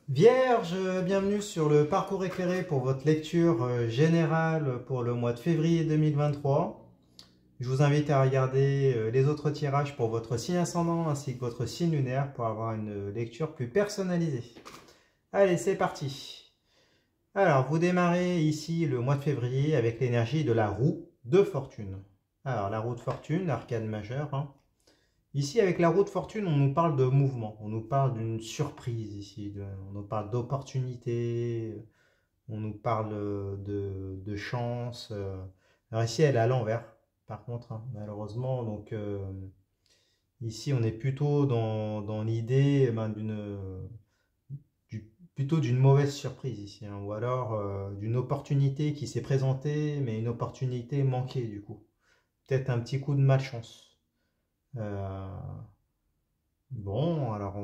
Vierge, bienvenue sur le parcours éclairé pour votre lecture générale pour le mois de février 2023. Je vous invite à regarder les autres tirages pour votre signe ascendant ainsi que votre signe lunaire pour avoir une lecture plus personnalisée. Allez, c'est parti. Alors, vous démarrez ici le mois de février avec l'énergie de la roue de fortune. Alors, la roue de fortune, l'arcane majeure, hein. Ici, avec la roue de fortune, on nous parle de mouvement, on nous parle d'une surprise ici, on nous parle d'opportunité, on nous parle de chance. Alors ici, elle est à l'envers, par contre, hein, malheureusement. Donc ici, on est plutôt dans l'idée plutôt d'une mauvaise surprise ici, hein, ou alors d'une opportunité qui s'est présentée, mais une opportunité manquée du coup. Peut-être un petit coup de malchance. Euh, Bon, alors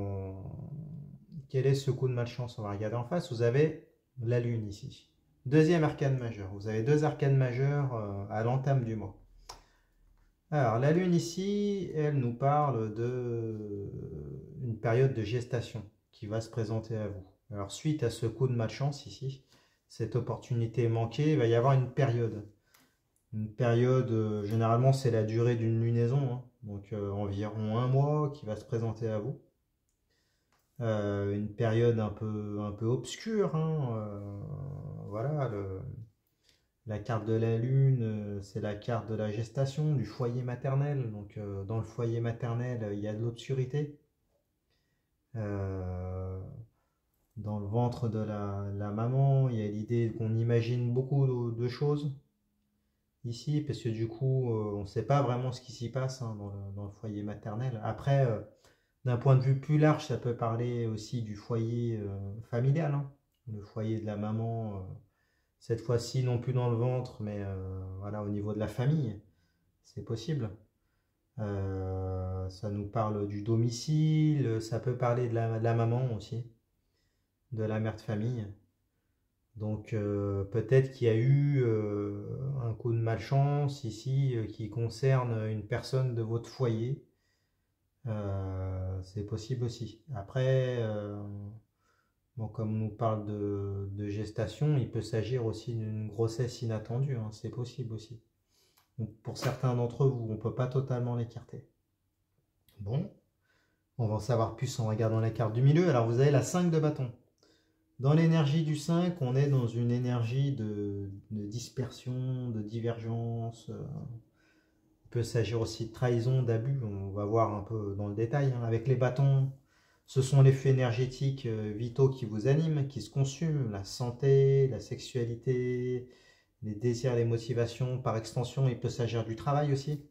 quel est ce coup de malchance? On va regarder en face. Vous avez la Lune ici. Deuxième arcane majeure. Vous avez deux arcanes majeures à l'entame du mois. Alors, la Lune ici, elle nous parle de une période de gestation qui va se présenter à vous. Alors, suite à ce coup de malchance ici, cette opportunité manquée, il va y avoir une période. Une période, généralement, c'est la durée d'une lunaison, hein. Donc environ un mois qui va se présenter à vous. Une période un peu obscure, hein, voilà, la carte de la Lune, c'est la carte de la gestation, du foyer maternel. Donc, dans le foyer maternel, il y a de l'obscurité. Euh, dans le ventre de la maman, il y a l'idée qu'on imagine beaucoup de choses ici, parce que du coup, on ne sait pas vraiment ce qui s'y passe, hein, dans le foyer maternel. Après, d'un point de vue plus large, ça peut parler aussi du foyer familial, hein. Le foyer de la maman, cette fois-ci non plus dans le ventre, mais voilà, au niveau de la famille, c'est possible. Ça nous parle du domicile, ça peut parler de la maman aussi, de la mère de famille. Donc peut-être qu'il y a eu un coup de malchance ici qui concerne une personne de votre foyer. C'est possible aussi. Après, bon, comme on nous parle de gestation, il peut s'agir aussi d'une grossesse inattendue, hein, c'est possible aussi. Donc, pour certains d'entre vous, on ne peut pas totalement l'écarter. Bon, on va en savoir plus en regardant la carte du milieu. Alors vous avez la 5 de bâton. Dans l'énergie du 5, on est dans une énergie de dispersion, de divergence. Il peut s'agir aussi de trahison, d'abus. On va voir un peu dans le détail, hein. Avec les bâtons, ce sont les faits énergétiques vitaux qui vous animent, qui se consument. La santé, la sexualité, les désirs, les motivations. Par extension, il peut s'agir du travail aussi.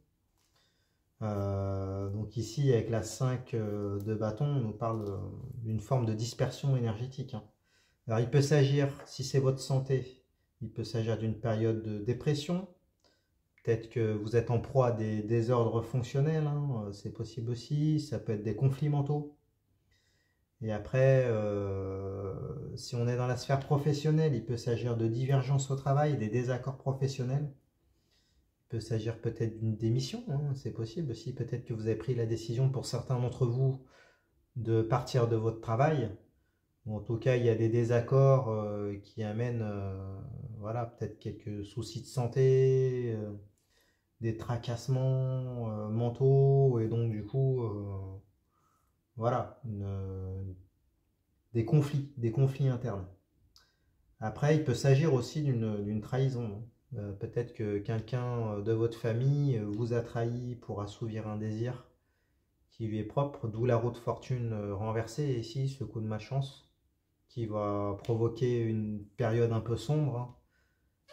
Donc ici, avec la 5 de bâton, on nous parle d'une forme de dispersion énergétique, hein. Alors il peut s'agir, si c'est votre santé, il peut s'agir d'une période de dépression. Peut-être que vous êtes en proie à des désordres fonctionnels, hein, c'est possible aussi. Ça peut être des conflits mentaux. Et après, si on est dans la sphère professionnelle, il peut s'agir de divergences au travail, des désaccords professionnels. Il peut s'agir peut-être d'une démission, hein, c'est possible aussi. Peut-être que vous avez pris la décision pour certains d'entre vous de partir de votre travail. Ou en tout cas, il y a des désaccords qui amènent voilà, peut-être quelques soucis de santé, des tracassements mentaux, et donc du coup, voilà, des conflits internes. Après, il peut s'agir aussi d'une trahison. Peut-être que quelqu'un de votre famille vous a trahi pour assouvir un désir qui lui est propre, d'où la roue de fortune renversée ici, ce coup de malchance, qui va provoquer une période un peu sombre, hein.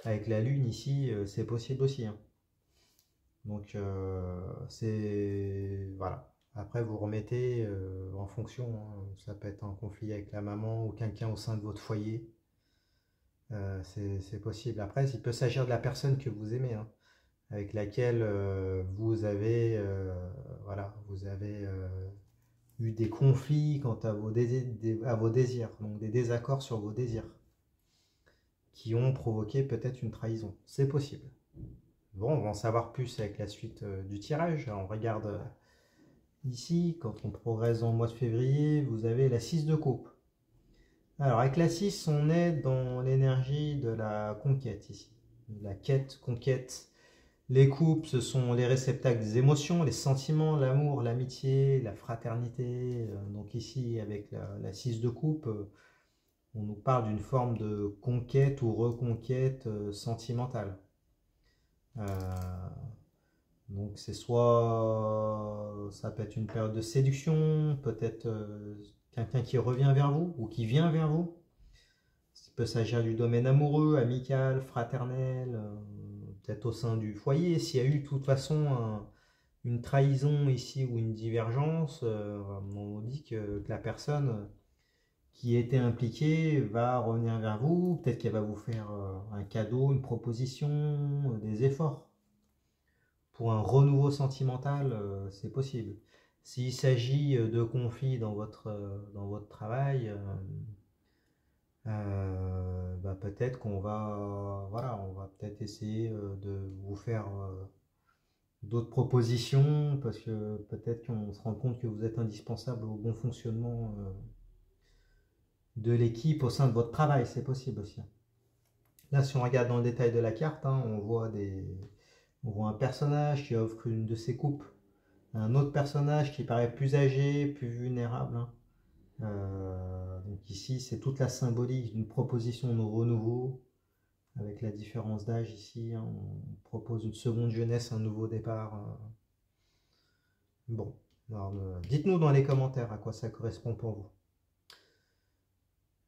Avec la lune ici, c'est possible aussi, hein. Donc c'est voilà. Après vous remettez en fonction, hein. Ça peut être un conflit avec la maman ou quelqu'un au sein de votre foyer. C'est possible. Après, il peut s'agir de la personne que vous aimez, hein, avec laquelle vous avez voilà, vous avez eu des conflits quant à à vos désirs, donc des désaccords sur vos désirs, qui ont provoqué peut-être une trahison. C'est possible. Bon, on va en savoir plus avec la suite du tirage. Alors, on regarde ici, quand on progresse dans le mois de février, vous avez la 6 de coupe. Alors, avec la 6, on est dans l'énergie de la conquête ici. La quête, conquête. Les couples, ce sont les réceptacles des émotions, les sentiments, l'amour, l'amitié, la fraternité. Donc ici, avec la 6 de coupe, on nous parle d'une forme de conquête ou reconquête sentimentale. Euh, donc c'est soit ça peut être une période de séduction, peut-être quelqu'un qui revient vers vous ou qui vient vers vous. Il peut s'agir du domaine amoureux, amical, fraternel, peut-être au sein du foyer. S'il y a eu de toute façon une trahison ici ou une divergence, on dit que la personne qui était impliquée va revenir vers vous. Peut-être qu'elle va vous faire un cadeau, une proposition, des efforts. Pour un renouveau sentimental, c'est possible. S'il s'agit de conflits dans votre travail, bah peut-être qu'on va, voilà, on va peut-être essayer de vous faire d'autres propositions parce que peut-être qu'on se rend compte que vous êtes indispensable au bon fonctionnement de l'équipe au sein de votre travail, c'est possible aussi. Là, si on regarde dans le détail de la carte, hein, on voit un personnage qui offre une de ses coupes à un autre personnage qui paraît plus âgé, plus vulnérable, hein. Donc ici, c'est toute la symbolique d'une proposition de renouveau. Avec la différence d'âge ici, hein, on propose une seconde jeunesse, un nouveau départ. Bon, alors dites-nous dans les commentaires à quoi ça correspond pour vous.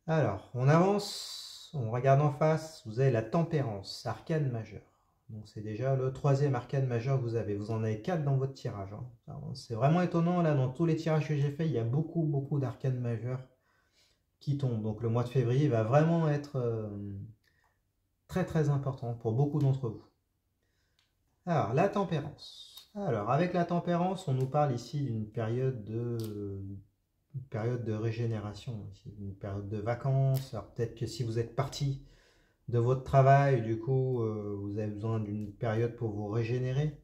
Alors, on avance, on regarde en face, vous avez la tempérance, arcane majeur. Donc c'est déjà le troisième arcane majeur que vous avez. Vous en avez 4 dans votre tirage, hein. C'est vraiment étonnant, là, dans tous les tirages que j'ai fait, il y a beaucoup d'arcanes majeurs qui tombent. Donc le mois de février va vraiment être très important pour beaucoup d'entre vous. Alors, la tempérance. Alors, avec la tempérance, on nous parle ici d'une période de régénération, une période de vacances. Alors, peut-être que si vous êtes parti de votre travail, du coup, vous avez besoin d'une période pour vous régénérer.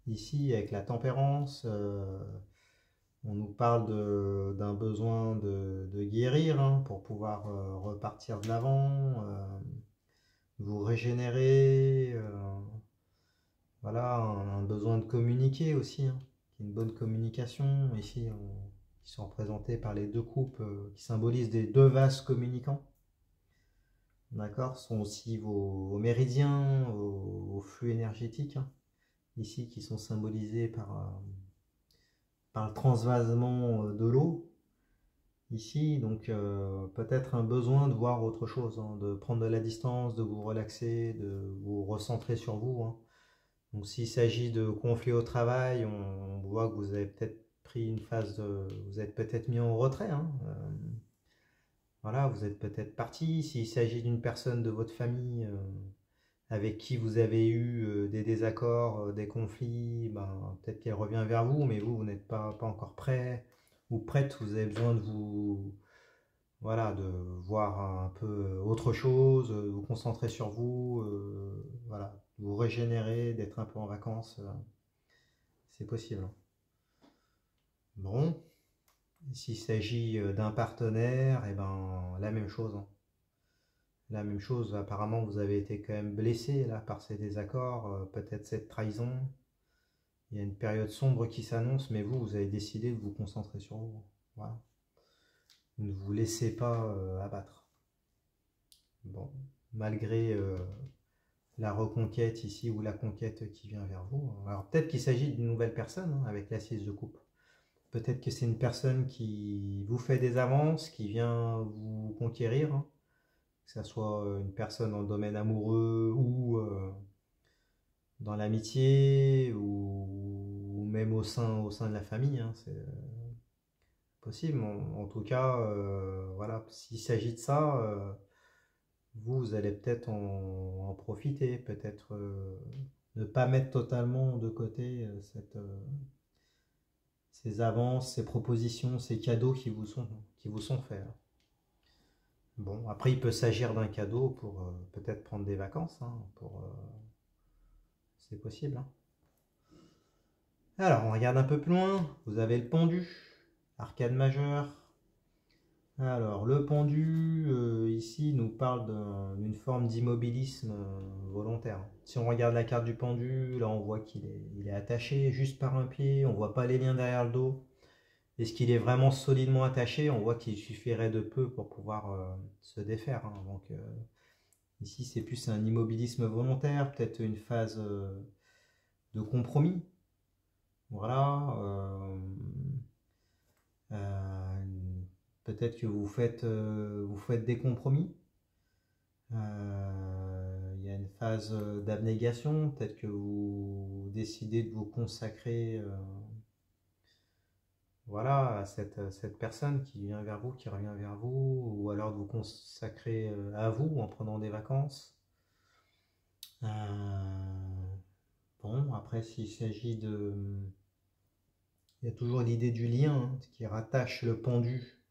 Ici, avec la tempérance, on nous parle d'un besoin de guérir, hein, pour pouvoir repartir de l'avant, vous régénérer. Voilà, un besoin de communiquer aussi, hein, une bonne communication. Ici, qui sont représentés par les deux coupes qui symbolisent des deux vases communicants. D'accord, ce sont aussi vos méridiens, vos flux énergétiques, hein, ici qui sont symbolisés par le transvasement de l'eau. Ici, donc peut-être un besoin de voir autre chose, hein, de prendre de la distance, de vous relaxer, de vous recentrer sur vous, hein. Donc s'il s'agit de conflits au travail, on voit que vous avez peut-être pris une phase de... Vous êtes peut-être mis en retrait, hein. Voilà, vous êtes peut-être parti. S'il s'agit d'une personne de votre famille avec qui vous avez eu des désaccords, des conflits, ben, peut-être qu'elle revient vers vous, mais vous n'êtes pas encore prêt ou prête. Vous avez besoin de vous... Voilà, de voir un peu autre chose, vous concentrer sur vous, voilà, vous régénérer, d'être un peu en vacances. C'est possible. Bon, s'il s'agit d'un partenaire, et ben la même chose, hein. La même chose, apparemment vous avez été quand même blessé là par ces désaccords, peut-être cette trahison. Il y a une période sombre qui s'annonce, mais vous avez décidé de vous concentrer sur vous. Voilà. Vous ne vous laissez pas abattre. Bon, malgré la reconquête ici ou la conquête qui vient vers vous. Alors peut-être qu'il s'agit d'une nouvelle personne, hein, avec la 6 de coupe. Peut-être que c'est une personne qui vous fait des avances, qui vient vous conquérir, hein. Que ce soit une personne dans le domaine amoureux ou dans l'amitié ou même au sein de la famille, hein. C'est possible. En tout cas, voilà, s'il s'agit de ça, vous allez peut-être en profiter, peut-être ne pas mettre totalement de côté ces avances, ces propositions, ces cadeaux qui vous sont faits. Bon, après, il peut s'agir d'un cadeau pour peut-être prendre des vacances, hein, c'est possible, hein. Alors, on regarde un peu plus loin. Vous avez le pendu, arcane majeur. Alors, le pendu, ici, nous parle d'une forme d'immobilisme volontaire. Si on regarde la carte du pendu, là, on voit il est attaché juste par un pied, on voit pas les liens derrière le dos. Est-ce qu'il est vraiment solidement attaché? On voit qu'il suffirait de peu pour pouvoir se défaire, hein. Donc, ici, c'est plus un immobilisme volontaire, peut-être une phase de compromis. Voilà. Euh, Peut-être que vous faites des compromis. Il y a une phase d'abnégation. Peut-être que vous décidez de vous consacrer voilà, à cette personne qui vient vers vous, qui revient vers vous, ou alors de vous consacrer à vous en prenant des vacances. Bon, après, s'il s'agit de... Il y a toujours l'idée du lien, hein, qui rattache le pendu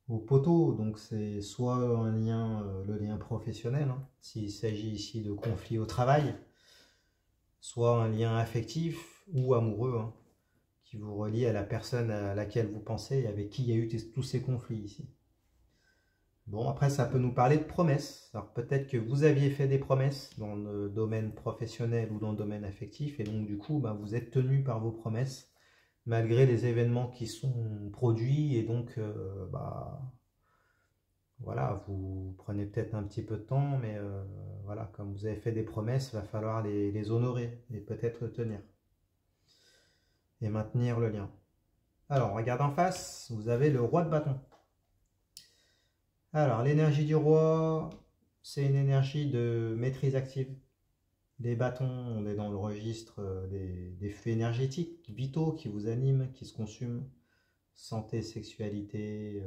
au poteau. Donc c'est soit un lien, le lien professionnel, hein, s'il s'agit ici de conflits au travail, soit un lien affectif ou amoureux, hein, qui vous relie à la personne à laquelle vous pensez et avec qui il y a eu tous ces conflits ici. Bon, après, ça peut nous parler de promesses. Alors peut-être que vous aviez fait des promesses dans le domaine professionnel ou dans le domaine affectif, et donc du coup, ben, vous êtes tenu par vos promesses, malgré les événements qui sont produits, et donc, bah, voilà, vous prenez peut-être un petit peu de temps, mais voilà, comme vous avez fait des promesses, il va falloir les honorer, et peut-être tenir, et maintenir le lien. Alors, on regarde en face, vous avez le roi de bâton. Alors, l'énergie du roi, c'est une énergie de maîtrise active. Les bâtons, on est dans le registre des flux énergétiques vitaux qui vous animent, qui se consument. Santé, sexualité,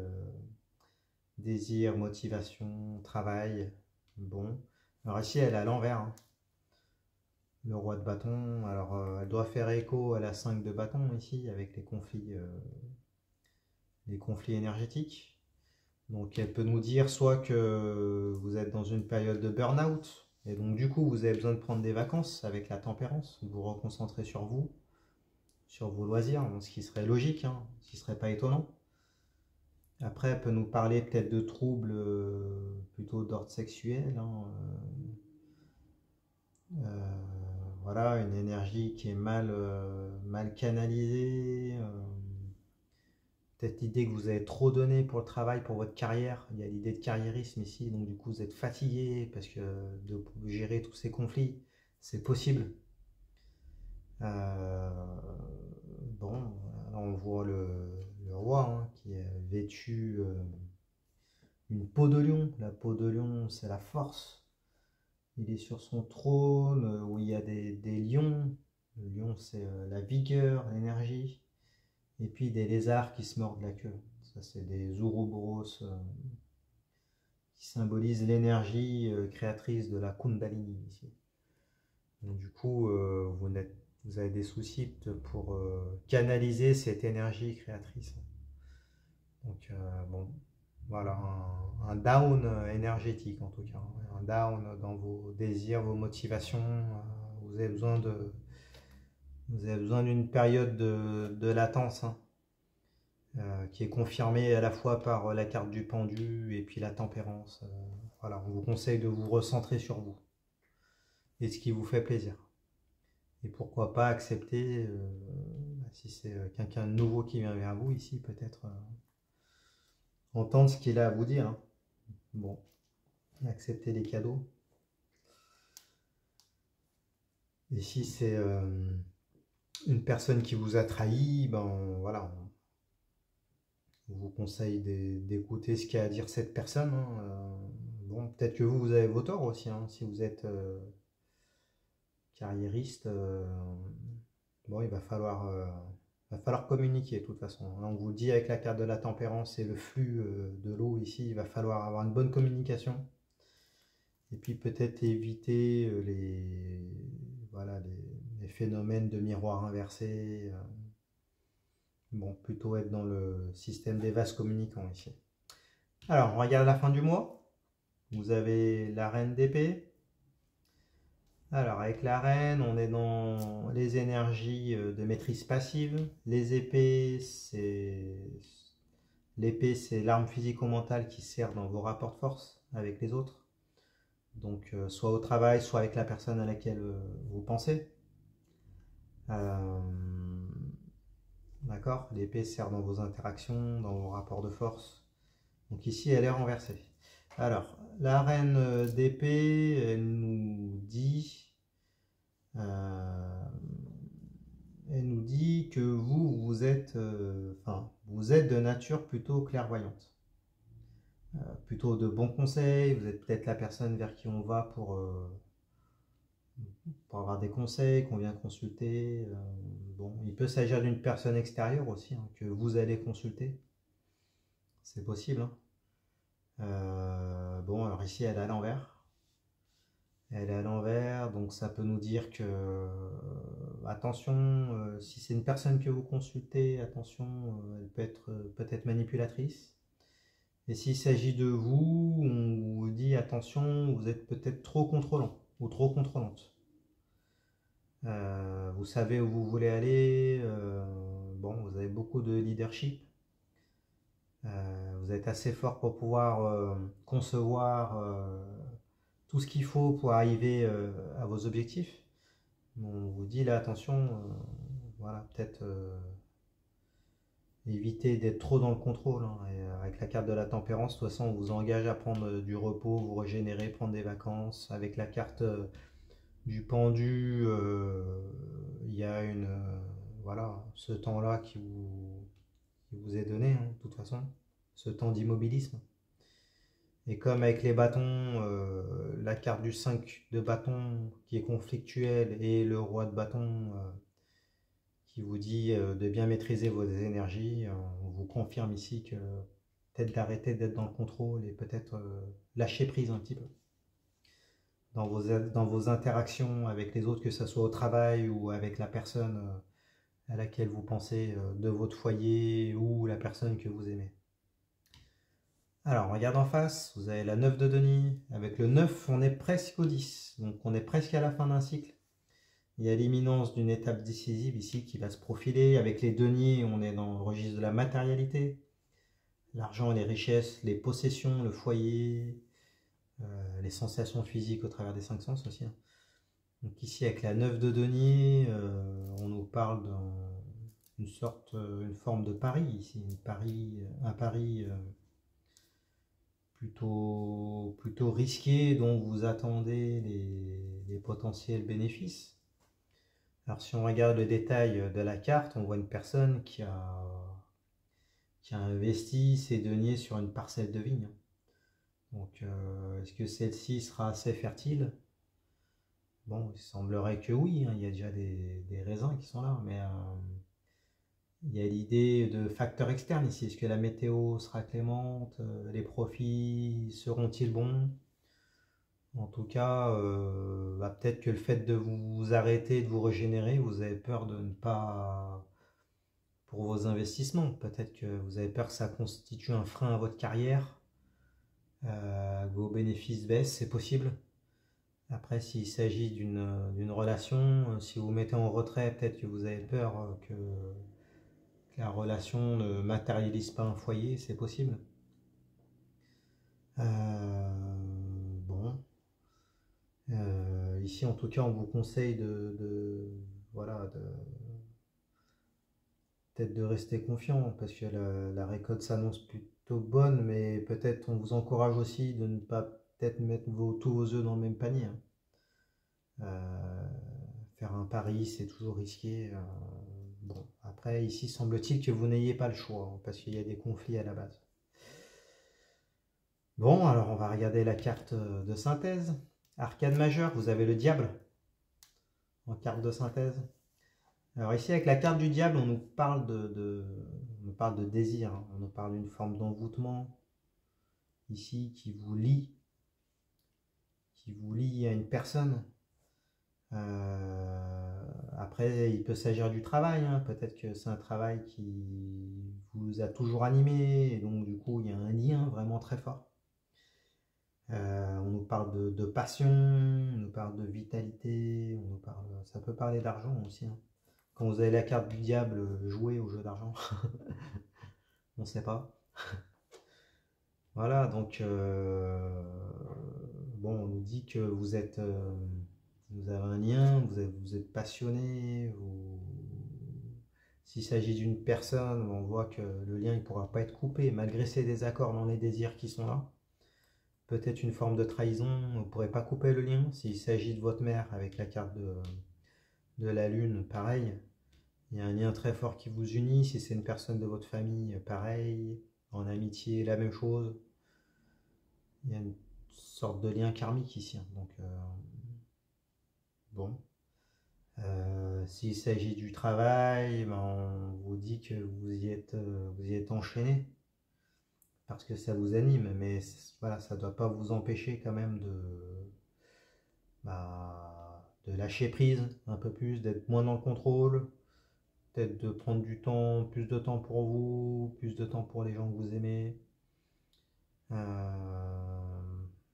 désir, motivation, travail. Bon. Alors ici, elle est à l'envers, hein. Le roi de bâton. Alors, elle doit faire écho à la 5 de bâton ici, avec les conflits énergétiques. Donc elle peut nous dire soit que vous êtes dans une période de burn-out, et donc du coup vous avez besoin de prendre des vacances avec la tempérance, vous reconcentrer sur vous, sur vos loisirs, ce qui serait logique, hein, ce qui serait pas étonnant. Après elle peut nous parler peut-être de troubles plutôt d'ordre sexuel, hein, voilà, une énergie qui est mal canalisée. Peut-être l'idée que vous avez trop donné pour le travail, pour votre carrière. Il y a l'idée de carriérisme ici, donc du coup vous êtes fatigué parce que de gérer tous ces conflits, c'est possible. Euh, bon, là on voit le roi, hein, qui est vêtu une peau de lion. La peau de lion, c'est la force. Il est sur son trône où il y a des lions. Le lion, c'est la vigueur, l'énergie. Et puis des lézards qui se mordent la queue. Ça, c'est des ouroboros qui symbolisent l'énergie créatrice de la Kundalini ici. Donc, du coup, vous avez des soucis pour canaliser cette énergie créatrice. Donc, bon, voilà, un down énergétique en tout cas. Un down dans vos désirs, vos motivations. Vous avez besoin d'une période de latence, hein. Qui est confirmé à la fois par la carte du pendu et puis la tempérance. Voilà, on vous conseille de vous recentrer sur vous et ce qui vous fait plaisir. Et pourquoi pas accepter, si c'est quelqu'un de nouveau qui vient vers vous ici, peut-être entendre ce qu'il a à vous dire, hein. Bon, accepter les cadeaux. Et si c'est une personne qui vous a trahi, ben voilà, on vous conseille d'écouter ce qu'a à dire cette personne, hein. Bon, peut-être que vous avez vos torts aussi, hein, si vous êtes carriériste. Bon, il va falloir communiquer de toute façon. Là, on vous le dit avec la carte de la tempérance et le flux de l'eau ici, il va falloir avoir une bonne communication. Et puis peut-être éviter voilà, les phénomènes de miroir inversé. Bon, plutôt être dans le système des vases communicants ici. Alors, on regarde la fin du mois. Vous avez la reine d'épée. Alors, avec la reine, on est dans les énergies de maîtrise passive. Les épées, L'épée, c'est l'arme physico-mentale qui sert dans vos rapports de force avec les autres. Donc, soit au travail, soit avec la personne à laquelle vous pensez. Euh, D'accord? L'épée sert dans vos interactions, dans vos rapports de force. Donc ici, elle est renversée. Alors, la reine d'épée, euh, elle nous dit que vous êtes, vous êtes de nature plutôt clairvoyante. Plutôt de bons conseils, vous êtes peut-être la personne vers qui on va pour avoir des conseils, qu'on vient consulter. Bon, il peut s'agir d'une personne extérieure aussi, hein, que vous allez consulter. C'est possible, hein. Bon, alors ici, elle est à l'envers. Elle est à l'envers, donc ça peut nous dire que, attention, si c'est une personne que vous consultez, attention, elle peut être peut-être manipulatrice. Et s'il s'agit de vous, on vous dit, attention, vous êtes peut-être trop contrôlant ou trop contrôlante. Vous savez où vous voulez aller, bon, vous avez beaucoup de leadership. Vous êtes assez fort pour pouvoir concevoir tout ce qu'il faut pour arriver à vos objectifs. On vous dit là, attention, voilà, peut-être éviter d'être trop dans le contrôle, hein. Et avec la carte de la tempérance, de toute façon, on vous engage à prendre du repos, vous régénérer, prendre des vacances. Avec la carte du pendu, il y a voilà, ce temps-là qui vous est donné, hein, de toute façon, ce temps d'immobilisme. Et comme avec les bâtons, la carte du 5 de bâton qui est conflictuelle et le roi de bâton qui vous dit de bien maîtriser vos énergies, on vous confirme ici que peut-être d'arrêter d'être dans le contrôle et peut-être lâcher prise un petit peu dans vos interactions avec les autres, que ce soit au travail ou avec la personne à laquelle vous pensez de votre foyer ou la personne que vous aimez. Alors, on regarde en face, vous avez la 9 de denier. Avec le 9, on est presque au 10. Donc, on est presque à la fin d'un cycle. Il y a l'imminence d'une étape décisive ici qui va se profiler. Avec les deniers, on est dans le registre de la matérialité. L'argent, les richesses, les possessions, le foyer, les sensations physiques au travers des 5 sens aussi, hein. Donc ici, avec la 9 de denier, on nous parle une forme de pari ici. Un pari plutôt risqué dont vous attendez les potentiels bénéfices. Alors si on regarde le détail de la carte, on voit une personne qui a investi ses deniers sur une parcelle de vigne. Donc est-ce que celle-ci sera assez fertile? Bon, il semblerait que oui, hein, il y a déjà des raisins qui sont là, mais il y a l'idée de facteurs externes ici. Est-ce que la météo sera clémente? Les profits seront-ils bons? En tout cas, peut-être que le fait de vous arrêter, de vous régénérer, vous avez peur de ne pas... Pour vos investissements, peut-être que vous avez peur que ça constitue un frein à votre carrière, vos bénéfices baissent, c'est possible. Après, s'il s'agit d'une relation, si vous mettez en retrait, peut-être que vous avez peur que la relation ne matérialise pas un foyer, c'est possible. Bon. Ici, en tout cas, on vous conseille voilà, peut-être de rester confiant parce que la récolte s'annonce plutôt bonne, mais peut-être on vous encourage aussi de ne pas peut-être mettre tous vos œufs dans le même panier, hein. Faire un pari, c'est toujours risqué. Bon, après, ici, semble-t-il que vous n'ayez pas le choix, hein, parce qu'il y a des conflits à la base. Bon, alors on va regarder la carte de synthèse. Arcane majeur, vous avez le diable en carte de synthèse. Alors ici, avec la carte du diable, on nous parle on nous parle de désir, hein. On nous parle d'une forme d'envoûtement, ici, qui vous lie à une personne. Après, il peut s'agir du travail, hein. Peut-être que c'est un travail qui vous a toujours animé, et donc du coup, il y a un lien vraiment très fort. On nous parle de passion, on nous parle de vitalité, ça peut parler d'argent aussi, hein. Quand vous avez la carte du diable, jouez au jeu d'argent. On ne sait pas. Voilà, donc bon, on nous dit que vous avez un lien, vous êtes passionné, s'il s'agit d'une personne, on voit que le lien ne pourra pas être coupé, malgré ces désaccords dans les désirs qui sont là. Peut-être une forme de trahison, vous ne pourrez pas couper le lien. S'il s'agit de votre mère avec la carte de la lune, pareil. Il y a un lien très fort qui vous unit. Si c'est une personne de votre famille, pareil. En amitié, la même chose. Il y a une sorte de lien karmique ici, hein. Donc, bon. S'il s'agit du travail, ben, on vous dit que vous y êtes enchaîné parce que ça vous anime, mais voilà, ça ne doit pas vous empêcher quand même de lâcher prise un peu plus, d'être moins dans le contrôle, peut-être de prendre du temps, plus de temps pour vous, plus de temps pour les gens que vous aimez.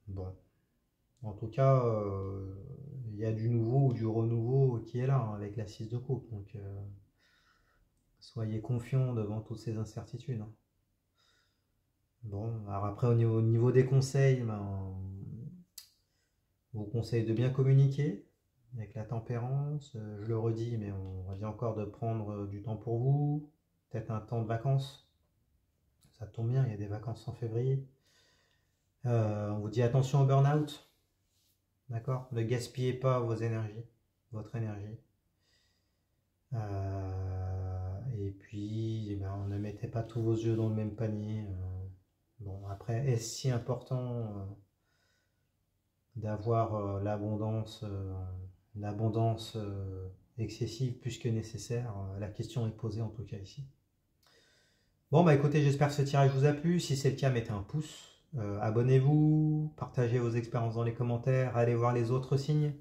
Bon, en tout cas, il y a du nouveau ou du renouveau qui est là, hein, avec la 6 de coupe. Donc, soyez confiants devant toutes ces incertitudes, hein. Bon, alors après, au niveau des conseils, ben, on vous conseille de bien communiquer avec la tempérance. Je le redis, mais on redit encore de prendre du temps pour vous, peut-être un temps de vacances. Ça tombe bien, il y a des vacances en février. On vous dit attention au burn-out, d'accord? Ne gaspillez pas vos énergies, votre énergie. Et puis, eh ben, ne mettez pas tous vos œufs dans le même panier. Bon, après, est-ce si important d'avoir l'abondance excessive plus que nécessaire? La question est posée en tout cas ici. Bon, bah écoutez, j'espère que ce tirage vous a plu. Si c'est le cas, mettez un pouce. Abonnez-vous, partagez vos expériences dans les commentaires, allez voir les autres signes,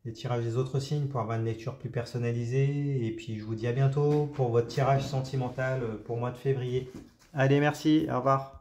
les tirages des autres signes pour avoir une lecture plus personnalisée. Et puis je vous dis à bientôt pour votre tirage sentimental pour le mois de février. Allez, merci, au revoir.